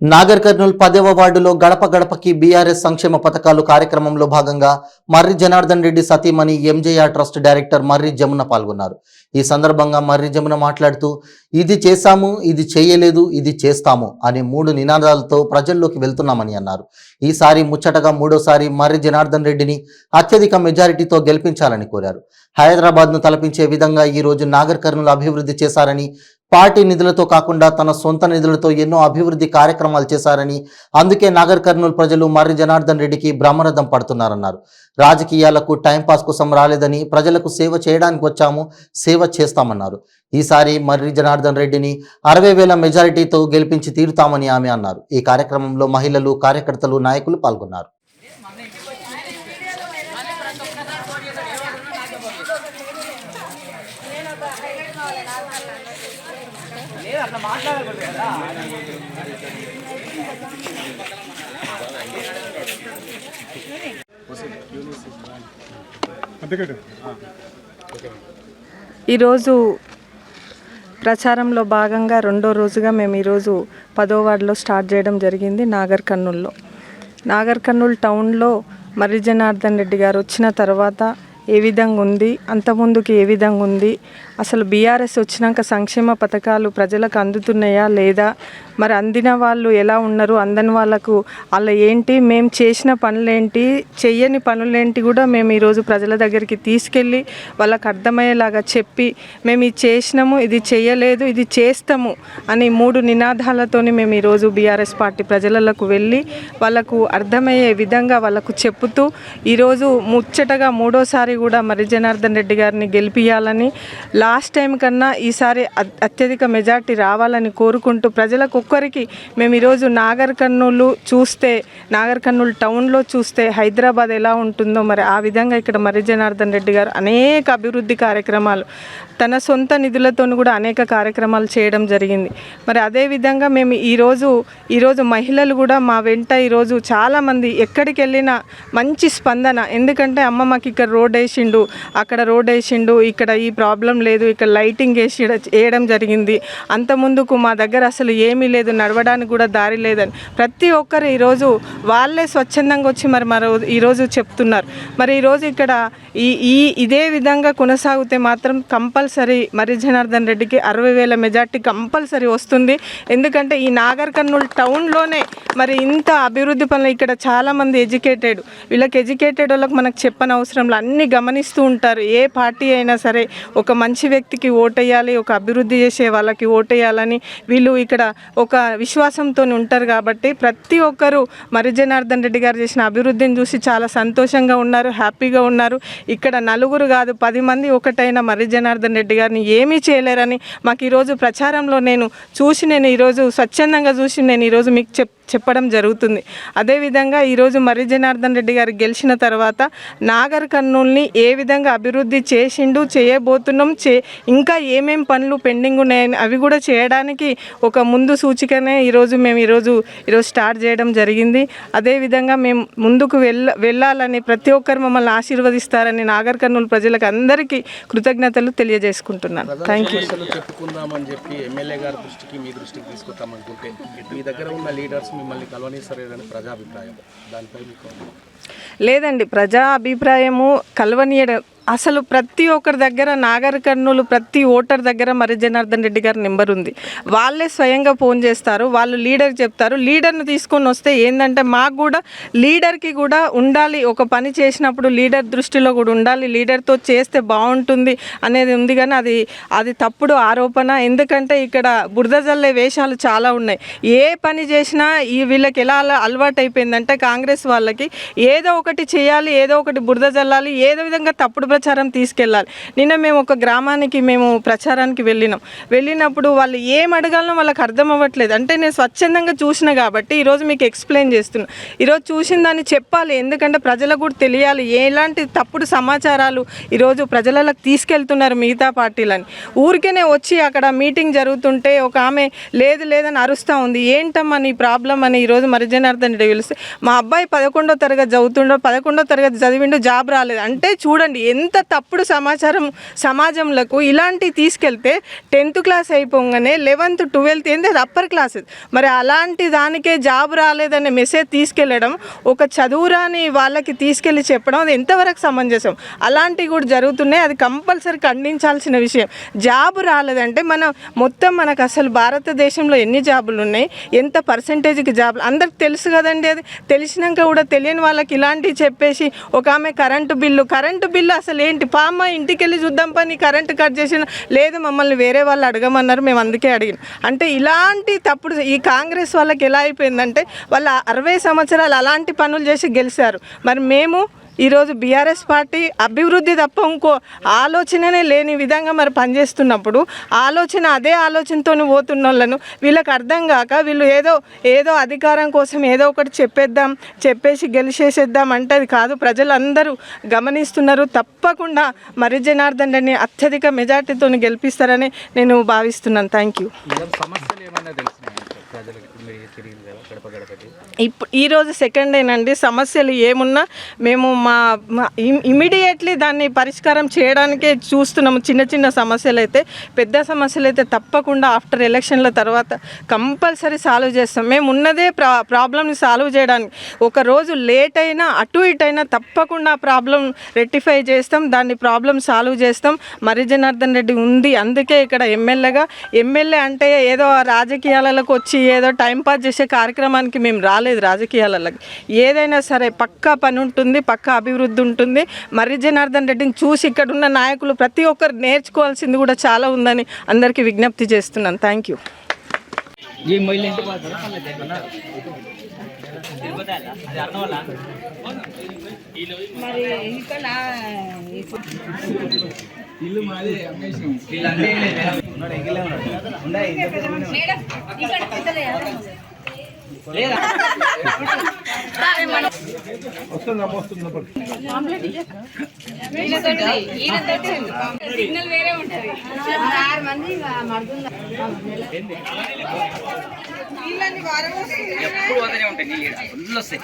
నాగర్ కర్నూల్ 10వ వార్డులో గడప గడపకి బీఆర్ఎస్ సంక్షేమ పథకాలు కార్యక్రమంలో భాగంగా మర్రి జనార్దన్ రెడ్డి సతీమణి ఎంజేఆర్ ట్రస్ట్ డైరెక్టర్ మర్రి జమున పాల్గొన్నారు. ఈ సందర్భంగా మర్రి జమున మాట్లాడుతూ ఇది చేశాము, ఇది చేయలేదు, ఇది చేస్తాము అనే 3 నినాదాలతో ప్రజల్లోకి వెళ్తున్నామని అన్నారు. ఈసారి ముచ్చటగా మూడోసారి మర్రి జనార్దన్ రెడ్డిని అత్యధిక మెజారిటీతో గెలిపించాలని కోరారు. హైదరాబాద్ను తలపించే విధంగా ఈ రోజు నాగర్ కర్నూల్ అభివృద్ధి చేశారని, పార్టీ నిధులతో కాకుండా తన సొంత నిధులతో ఎన్నో అభివృద్ధి కార్యక్రమాలు చేశారని, అందుకే నాగర్ కర్నూల్ ప్రజలు మర్రి జనార్దన్ రెడ్డికి బ్రహ్మరథం పడుతున్నారన్నారు. రాజకీయాలకు టైంపాస్ కోసం రాలేదని, ప్రజలకు సేవ చేయడానికి వచ్చాము, సేవ చేస్తామన్నారు. ఈసారి మర్రి జనార్దన్ రెడ్డిని 60,000 మెజారిటీతో గెలిపించి తీరుతామని ఆమె అన్నారు. ఈ కార్యక్రమంలో మహిళలు, కార్యకర్తలు, నాయకులు పాల్గొన్నారు. ఈరోజు ప్రచారంలో భాగంగా రెండో రోజుగా మేము ఈరోజు 10వ వార్డులో స్టార్ట్ చేయడం జరిగింది. నాగర్ కర్నూల్ టౌన్లో మర్రి జనార్దన్ రెడ్డి గారు వచ్చిన తర్వాత ఏ విధంగా ఉంది, అంతకుముందుకు ఏ విధంగా ఉంది, అసలు బీఆర్ఎస్ వచ్చినాక సంక్షేమ పథకాలు ప్రజలకు అందుతున్నాయా లేదా, మరి అందిన వాళ్ళు ఎలా ఉన్నారు, అందని వాళ్ళకు అలా ఏంటి, మేము చేసిన పనులేంటి, చెయ్యని పనులేంటి కూడా మేము ఈరోజు ప్రజల దగ్గరికి తీసుకెళ్ళి వాళ్ళకు అర్థమయ్యేలాగా చెప్పి మేము ఇది చేసినాము, ఇది చేయలేదు, ఇది చేస్తాము అని 3 నినాదాలతోని మేము ఈరోజు బీఆర్ఎస్ పార్టీ ప్రజలకు వెళ్ళి వాళ్ళకు అర్థమయ్యే విధంగా వాళ్ళకు చెప్పుతూ ఈరోజు ముచ్చటగా మూడోసారి కూడా మర్రి జనార్దన్ రెడ్డి గారిని గెలిపియాలని, లాస్ట్ టైం కన్నా ఈసారి అత్యధిక మెజార్టీ రావాలని కోరుకుంటూ ప్రజలకు ఒక్కరికి మేము ఈరోజు నాగర్ కర్నూల్ టౌన్లో చూస్తే హైదరాబాద్ ఎలా ఉంటుందో మరి ఆ విధంగా ఇక్కడ మర్రి జనార్దన్ రెడ్డి గారు అనేక అభివృద్ధి కార్యక్రమాలు తన సొంత నిధులతో కూడా అనేక కార్యక్రమాలు చేయడం జరిగింది. మరి అదేవిధంగా మేము ఈరోజు మహిళలు కూడా మా వెంట ఈరోజు చాలామంది ఎక్కడికి వెళ్ళినా మంచి స్పందన, ఎందుకంటే అమ్మ మాకు ఇక్కడ రోడ్ వేసిండు, అక్కడ రోడ్ వేసిండు, ఇక్కడ ఈ ప్రాబ్లం లేదు, ఇక్కడ లైటింగ్ వేయడం జరిగింది, అంత ముందుకు మా దగ్గర అసలు ఏమీ లేదు, నడవడానికి కూడా దారి లేదని ప్రతి ఒక్కరు ఈరోజు వాళ్ళే స్వచ్ఛందంగా వచ్చి మరి ఈరోజు చెప్తున్నారు. మరి ఈరోజు ఇక్కడ ఇదే విధంగా కొనసాగితే మాత్రం కంపల్సరీ మర్రి జనార్దన్ రెడ్డికి 60,000 మెజార్టీ కంపల్సరీ వస్తుంది. ఎందుకంటే ఈ నాగర్ కర్నూల్ టౌన్లోనే మరి ఇంత అభివృద్ధి పనులు, ఇక్కడ చాలామంది వీళ్ళకి ఎడ్యుకేటెడ్ వాళ్ళకి మనకు చెప్పని అవసరంలో అన్నీ గమనిస్తూ ఉంటారు. ఏ పార్టీ అయినా సరే ఒక మంచి వ్యక్తికి ఓటేయాలి, ఒక అభివృద్ధి చేసే వాళ్ళకి ఓటేయాలని వీళ్ళు ఇక్కడ ఒక విశ్వాసంతో ఉంటారు. కాబట్టి ప్రతి ఒక్కరూ మర్రి జనార్దన్ రెడ్డి గారు చేసిన అభివృద్ధిని చూసి చాలా సంతోషంగా ఉన్నారు, హ్యాపీగా ఉన్నారు. ఇక్కడ నలుగురు కాదు 10 మంది ఒకటైన మర్రి జనార్దన్ రెడ్డి గారిని ఏమీ చేయలేరని మాకు ఈరోజు ప్రచారంలో నేను ఈరోజు స్వచ్ఛందంగా చూసి నేను ఈరోజు మీకు చెప్పడం జరుగుతుంది. అదేవిధంగా ఈరోజు మర్రి జనార్దన్ రెడ్డి గారు గెలిచిన తర్వాత నాగర్ కర్నూల్ని ఏ విధంగా అభివృద్ధి చేసిండు, చేయబోతున్నాం, ఇంకా ఏమేం పనులు పెండింగ్ ఉన్నాయని అవి కూడా చేయడానికి ఒక ముందు సూచికనే మేము ఈరోజు స్టార్ట్ చేయడం జరిగింది. అదేవిధంగా మేము ముందుకు వెళ్ళాలని ప్రతి ఒక్కరు మమ్మల్ని ఆశీర్వదిస్తారని నాగర్ కర్నూల్ ప్రజలకు అందరికీ కృతజ్ఞతలు తెలియజేసుకుంటున్నాను. Thank you. చెప్పుకుందామని చెప్పి ఎమ్మెల్యే గారి దృష్టికి, మీ దృష్టికి తీసుకొస్తామనుకుంటే మీ దగ్గర ఉన్న లీడర్స్ మిమ్మల్ని కలవనీసరేనని ప్రజాభిప్రాయం, దానిపై మీకు? లేదండి, ప్రజా అభిప్రాయము కలవనీయడం అసలు ప్రతి ఒక్కరి దగ్గర నాగర్ కర్నూలు ప్రతి ఓటర్ దగ్గర మర్రి జనార్దన్ రెడ్డి గారి నెంబర్ ఉంది. వాళ్ళే స్వయంగా ఫోన్ చేస్తారు, వాళ్ళు లీడర్ చెప్తారు. లీడర్ని తీసుకొని వస్తే ఏంటంటే మాకు కూడా లీడర్కి కూడా ఉండాలి, ఒక పని చేసినప్పుడు లీడర్ దృష్టిలో కూడా ఉండాలి, లీడర్తో చేస్తే బాగుంటుంది అనేది ఉంది. కానీ అది తప్పుడు ఆరోపణ. ఎందుకంటే ఇక్కడ బురద జల్లే వేషాలు చాలా ఉన్నాయి. ఏ పని చేసినా వీళ్ళకి ఎలా అలవాటు అయిపోయిందంటే కాంగ్రెస్ వాళ్ళకి ఏదో ఒకటి చేయాలి, ఏదో ఒకటి బురద జల్లాలి, ఏదో విధంగా తప్పుడు ప్రచారం తీసుకెళ్ళాలి. నిన్న మేము ఒక గ్రామానికి ప్రచారానికి వెళ్ళినప్పుడు వాళ్ళు ఏం అడగాలనో వాళ్ళకి అర్థం అవ్వట్లేదు. అంటే నేను స్వచ్ఛందంగా చూసిన కాబట్టి ఈరోజు మీకు ఎక్స్ప్లెయిన్ చేస్తున్నా. ఈరోజు చూసిన దాన్ని చెప్పాలి, ఎందుకంటే ప్రజలకు కూడా తెలియాలి ఎలాంటి తప్పుడు సమాచారాలు ఈరోజు ప్రజలకు తీసుకెళ్తున్నారు మిగతా పార్టీలని. ఊరికేనే వచ్చి అక్కడ మీటింగ్ జరుగుతుంటే ఒక ఆమె లేదని అరుస్తూ ఉంది. ఏంటమ్మా నీ ప్రాబ్లం అని ఈరోజు మర్రి జనార్దన్ రెడ్డి పిలిస్తే మా అబ్బాయి 11వ తరగతి చదువుతుండో 11వ తరగతి చదివిండు, జాబ్ రాలేదు అంటే చూడండి ఎంత తప్పుడు సమాజంలోకి ఇలాంటివి తీసుకెళ్తే 10th క్లాస్ అయిపోగానే 11th 12th ఏంది అప్పర్ క్లాసెస్, మరి అలాంటి దానికే జాబ్ రాలేదనే మెసేజ్ తీసుకెళ్ళడం, ఒక చదువురాని వాళ్ళకి తీసుకెళ్ళి చెప్పడం అది ఎంతవరకు సమంజసం? అలాంటివి కూడా జరుగుతున్నాయి. అది కంపల్సరీ ఖండించాల్సిన విషయం. జాబ్ రాలేదంటే మనకు అసలు భారతదేశంలో ఎన్ని జాబులు ఉన్నాయి, ఎంత పర్సంటేజ్కి జాబులు అందరికి తెలుసు కదండి. అది తెలిసినాక కూడా తెలియని వాళ్ళకి ఇలాంటివి చెప్పేసి, ఒక ఆమె కరెంటు బిల్లు అసలు ఏంటి పామ్మ ఇంటికి వెళ్ళి చూద్దాం పని కరెంటు కట్ చేసిన లేదు, మమ్మల్ని వేరే వాళ్ళు అడగమన్నారు, మేము అందుకే అడిగిన. అంటే ఇలాంటి తప్పుడు ఈ కాంగ్రెస్ వాళ్ళకి ఎలా అయిపోయిందంటే వాళ్ళు 60 సంవత్సరాలు అలాంటి పనులు చేసి గెలిచారు. మరి మేము ఈరోజు బీఆర్ఎస్ పార్టీ అభివృద్ధి తప్ప ఇంకో ఆలోచననే లేని విధంగా మరి పనిచేస్తున్నప్పుడు అదే ఆలోచనతో పోతున్న వాళ్ళను వీళ్ళకి అర్థం కాక వీళ్ళు ఏదో అధికారం కోసం ఏదో ఒకటి చెప్పేసి గెలిచేసేద్దాం అంటే అది కాదు. ప్రజలందరూ గమనిస్తున్నారు. తప్పకుండా మర్రి జనార్దన్ రెడ్డిని అత్యధిక మెజార్టీతో గెలిపిస్తారని నేను భావిస్తున్నాను. Thank you. సమస్యలు ఏమైనా తెలిసినాయి ప్రజలకు? ఇప్పుడు ఈరోజు సెకండ్ ఏనండి. సమస్యలు ఏమున్నా మేము ఇమీడియట్లీ దాన్ని పరిష్కారం చేయడానికే చూస్తున్నాము. చిన్న సమస్యలు అయితే, పెద్ద సమస్యలు అయితే తప్పకుండా ఆఫ్టర్ ఎలక్షన్ల తర్వాత కంపల్సరీ సాల్వ్ చేస్తాం. మేము ఉన్నదే ప్రాబ్లమ్ని సాల్వ్ చేయడానికి. ఒక రోజు లేట్ అయినా అటు ఇటు అయినా తప్పకుండా ప్రాబ్లం రెక్టిఫై చేస్తాం, దాన్ని ప్రాబ్లం సాల్వ్ చేస్తాం. మర్రి జనార్దన్ రెడ్డి ఉంది, అందుకే ఇక్కడ ఎమ్మెల్యే అంటే ఏదో రాజకీయాలకు వచ్చి ఏదో టైంపాస్ చేసే కార్యక్రమానికి మేము రాలేదు. రాజకీయాలకి ఏదైనా సరే పక్కా పని ఉంటుంది, పక్కా అభివృద్ధి ఉంటుంది. మర్రి జనార్దన్ రెడ్డిని చూసి ఇక్కడ ఉన్న నాయకులు ప్రతి ఒక్కరు నేర్చుకోవాల్సింది కూడా చాలా ఉందని అందరికీ విజ్ఞప్తి చేస్తున్నాను. Thank you. సిగ్నల్ వేరే ఉంటుంది. 6 మంది ఎప్పుడు వదనే ఉంటాయి నీళ్ళు ఫుల్ వస్తాయి.